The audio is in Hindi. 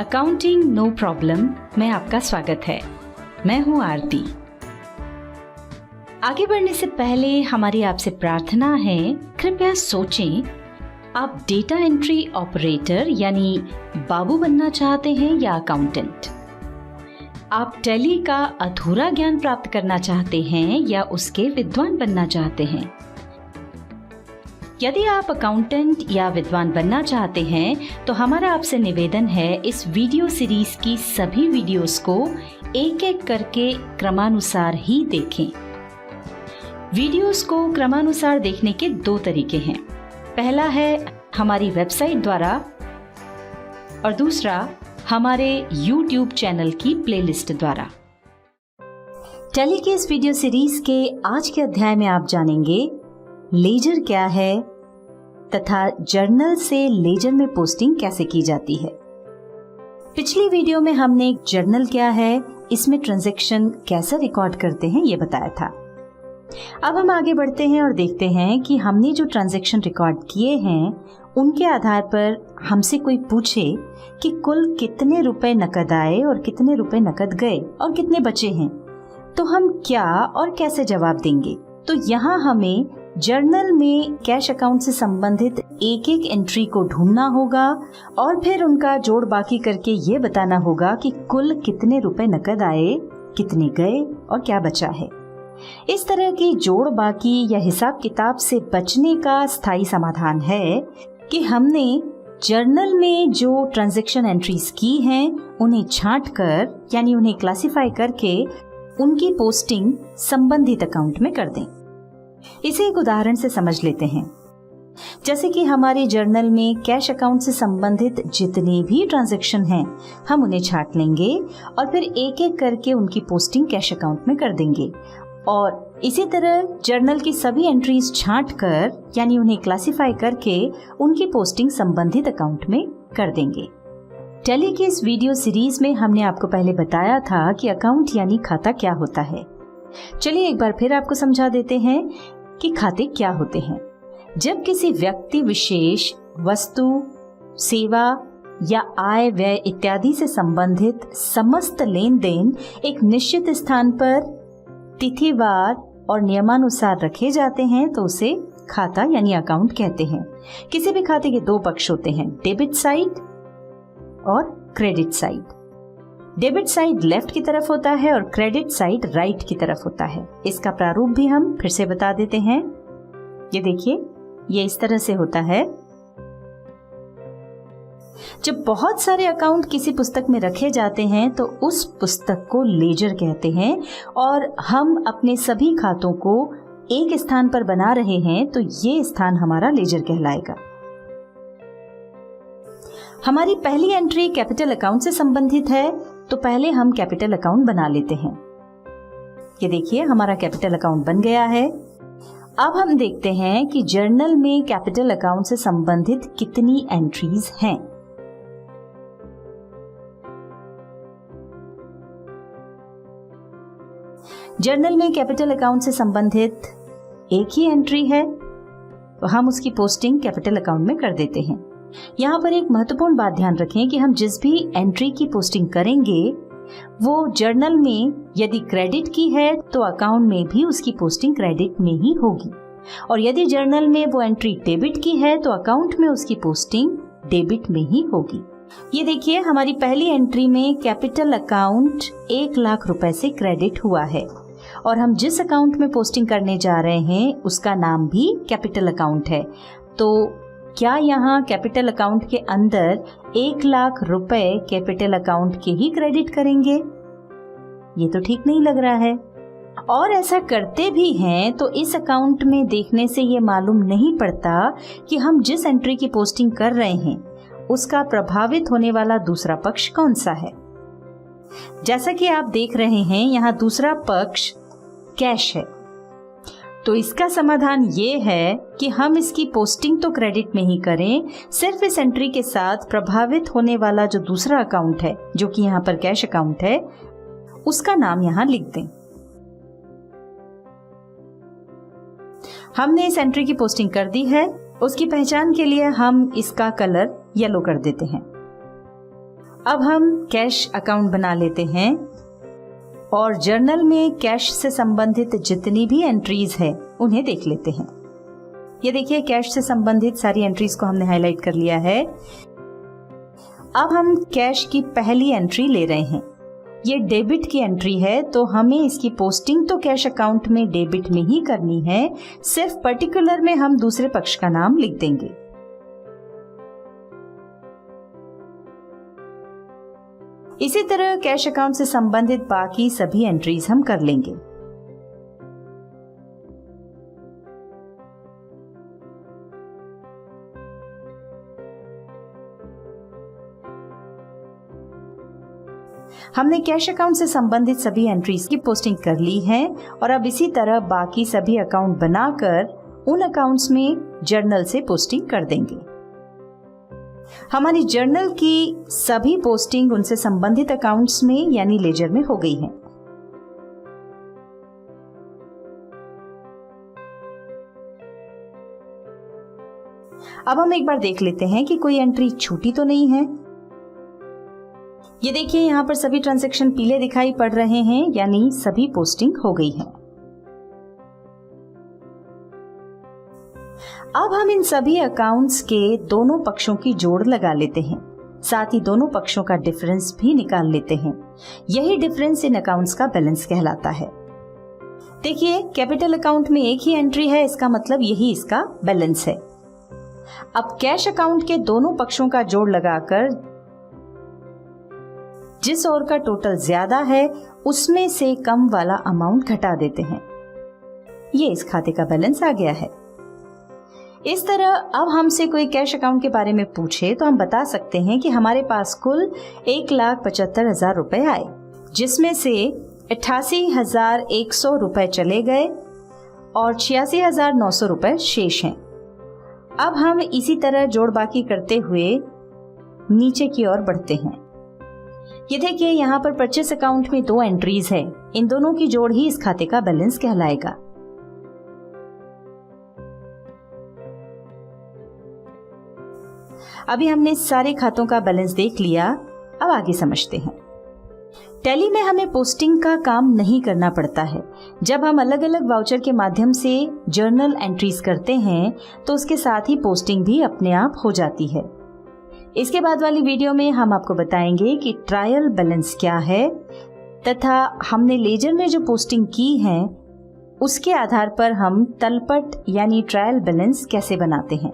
अकाउंटिंग नो प्रॉब्लम में आपका स्वागत है। मैं हूं आरती। आगे बढ़ने से पहले हमारी आपसे प्रार्थना है, कृपया सोचें, आप डेटा एंट्री ऑपरेटर यानी बाबू बनना चाहते हैं या अकाउंटेंट? आप टैली का अधूरा ज्ञान प्राप्त करना चाहते हैं या उसके विद्वान बनना चाहते हैं? यदि आप अकाउंटेंट या विद्वान बनना चाहते हैं तो हमारा आपसे निवेदन है, इस वीडियो सीरीज की सभी वीडियोस को एक एक करके क्रमानुसार ही देखें। वीडियोस को क्रमानुसार देखने के दो तरीके हैं। पहला है हमारी वेबसाइट द्वारा और दूसरा हमारे YouTube चैनल की प्लेलिस्ट द्वारा। टैली के इस वीडियो सीरीज के आज के अध्याय में आप जानेंगे लेजर क्या है तथा जर्नल से लेजर में पोस्टिंग कैसे की जाती है। पिछली वीडियो में हमने जर्नल क्या है, इसमें ट्रांजैक्शन कैसे रिकॉर्ड करते हैं, ये बताया था। अब हम आगे बढ़ते हैं और देखते हैं कि हमने जो ट्रांजैक्शन रिकॉर्ड किए हैं उनके आधार पर हमसे कोई पूछे कि कुल कितने रुपए नकद आए और कितने रुपए नकद गए और कितने बचे हैं, तो हम क्या और कैसे जवाब देंगे। तो यहाँ हमें जर्नल में कैश अकाउंट से संबंधित एक एक एंट्री को ढूंढना होगा और फिर उनका जोड़ बाकी करके ये बताना होगा कि कुल कितने रुपए नकद आए, कितने गए और क्या बचा है। इस तरह की जोड़ बाकी या हिसाब किताब से बचने का स्थायी समाधान है कि हमने जर्नल में जो ट्रांजैक्शन एंट्रीज की हैं उन्हें छांटकर यानी उन्हें क्लासिफाई करके उनकी पोस्टिंग संबंधित अकाउंट में कर दें। इसे एक उदाहरण से समझ लेते हैं। जैसे कि हमारे जर्नल में कैश अकाउंट से संबंधित जितने भी ट्रांजैक्शन हैं हम उन्हें छांट लेंगे और फिर एक एक करके उनकी पोस्टिंग कैश अकाउंट में कर देंगे और इसी तरह जर्नल की सभी एंट्रीज छांट कर यानी उन्हें क्लासिफाई करके उनकी पोस्टिंग संबंधित अकाउंट में कर देंगे। टैली की इस वीडियो सीरीज में हमने आपको पहले बताया था कि अकाउंट यानी खाता क्या होता है। चलिए एक बार फिर आपको समझा देते हैं कि खाते क्या होते हैं। जब किसी व्यक्ति विशेष वस्तु, सेवा या आय व्यय इत्यादि से संबंधित समस्त लेन देन एक निश्चित स्थान पर तिथिवार और नियमानुसार रखे जाते हैं तो उसे खाता यानी अकाउंट कहते हैं। किसी भी खाते के दो पक्ष होते हैं, डेबिट साइड और credit side. Debit side left की तरफ होता है और क्रेडिट साइड राइट की तरफ होता है। इसका प्रारूप भी हम फिर से बता देते हैं। ये देखिए, ये इस तरह से होता है। जब बहुत सारे अकाउंट किसी पुस्तक में रखे जाते हैं तो उस पुस्तक को लेजर कहते हैं और हम अपने सभी खातों को एक स्थान पर बना रहे हैं तो ये स्थान हमारा लेजर कहलाएगा। हमारी पहली एंट्री कैपिटल अकाउंट से संबंधित है तो पहले हम कैपिटल अकाउंट बना लेते हैं। ये देखिए, हमारा कैपिटल अकाउंट बन गया है। अब हम देखते हैं कि जर्नल में कैपिटल अकाउंट से संबंधित कितनी एंट्रीज हैं। जर्नल में कैपिटल अकाउंट से संबंधित एक ही एंट्री है तो हम उसकी पोस्टिंग कैपिटल अकाउंट में कर देते हैं। यहाँ पर एक महत्वपूर्ण बात ध्यान रखें कि हम जिस भी एंट्री की पोस्टिंग करेंगे वो जर्नल में यदि क्रेडिट की है तो अकाउंट में भी उसकी पोस्टिंग क्रेडिट में ही होगी और यदि जर्नल में वो एंट्री डेबिट की है तो अकाउंट में उसकी पोस्टिंग डेबिट में ही होगी। ये देखिए, हमारी पहली एंट्री में कैपिटल अकाउंट 1 लाख रुपए से क्रेडिट हुआ है और हम जिस अकाउंट में पोस्टिंग करने जा रहे हैं उसका नाम भी कैपिटल अकाउंट है। तो क्या यहाँ कैपिटल अकाउंट के अंदर 1 लाख रुपए कैपिटल अकाउंट के ही क्रेडिट करेंगे? ये तो ठीक नहीं लग रहा है। और ऐसा करते भी हैं तो इस अकाउंट में देखने से ये मालूम नहीं पड़ता कि हम जिस एंट्री की पोस्टिंग कर रहे हैं उसका प्रभावित होने वाला दूसरा पक्ष कौन सा है। जैसा कि आप देख रहे हैं, यहाँ दूसरा पक्ष कैश है। तो इसका समाधान ये है कि हम इसकी पोस्टिंग तो क्रेडिट में ही करें, सिर्फ इस एंट्री के साथ प्रभावित होने वाला जो दूसरा अकाउंट है जो कि यहाँ पर कैश अकाउंट है उसका नाम यहाँ लिख दें। हमने इस एंट्री की पोस्टिंग कर दी है, उसकी पहचान के लिए हम इसका कलर येलो कर देते हैं। अब हम कैश अकाउंट बना लेते हैं और जर्नल में कैश से संबंधित जितनी भी एंट्रीज है उन्हें देख लेते हैं। ये देखिए, कैश से संबंधित सारी एंट्रीज को हमने हाईलाइट कर लिया है। अब हम कैश की पहली एंट्री ले रहे हैं। ये डेबिट की एंट्री है, तो हमें इसकी पोस्टिंग तो कैश अकाउंट में डेबिट में ही करनी है, सिर्फ पर्टिकुलर में हम दूसरे पक्ष का नाम लिख देंगे। इसी तरह कैश अकाउंट से संबंधित बाकी सभी एंट्रीज हम कर लेंगे। हमने कैश अकाउंट से संबंधित सभी एंट्रीज की पोस्टिंग कर ली है और अब इसी तरह बाकी सभी अकाउंट बनाकर उन अकाउंट्स में जर्नल से पोस्टिंग कर देंगे। हमारी जर्नल की सभी पोस्टिंग उनसे संबंधित अकाउंट्स में यानी लेजर में हो गई है। अब हम एक बार देख लेते हैं कि कोई एंट्री छूटी तो नहीं है। ये देखिए, यहाँ पर सभी ट्रांजैक्शन पीले दिखाई पड़ रहे हैं, यानी सभी पोस्टिंग हो गई है। अब हम इन सभी अकाउंट्स के दोनों पक्षों की जोड़ लगा लेते हैं, साथ ही दोनों पक्षों का डिफरेंस भी निकाल लेते हैं। यही डिफरेंस इन अकाउंट्स का बैलेंस कहलाता है। देखिए, कैपिटल अकाउंट में एक ही एंट्री है, इसका मतलब यही इसका बैलेंस है। अब कैश अकाउंट के दोनों पक्षों का जोड़ लगाकर जिस ओर का टोटल ज्यादा है उसमें से कम वाला अमाउंट घटा देते हैं। ये इस खाते का बैलेंस आ गया है। इस तरह अब हमसे कोई कैश अकाउंट के बारे में पूछे तो हम बता सकते हैं कि हमारे पास कुल 1,75,000 रुपए आए, जिसमें से 88,100 रुपए चले गए और 86,900 रुपए शेष हैं। अब हम इसी तरह जोड़ बाकी करते हुए नीचे की ओर बढ़ते हैं। ये देखिए, यहाँ पर परचेस अकाउंट में 2 एंट्रीज है, इन दोनों की जोड़ ही इस खाते का बैलेंस कहलाएगा। अभी हमने सारे खातों का बैलेंस देख लिया, अब आगे समझते हैं। टैली में हमें पोस्टिंग का काम नहीं करना पड़ता है। जब हम अलग अलग वाउचर के माध्यम से जर्नल एंट्रीज करते हैं तो उसके साथ ही पोस्टिंग भी अपने आप हो जाती है। इसके बाद वाली वीडियो में हम आपको बताएंगे कि ट्रायल बैलेंस क्या है तथा हमने लेजर में जो पोस्टिंग की है उसके आधार पर हम तलपट यानी ट्रायल बैलेंस कैसे बनाते हैं।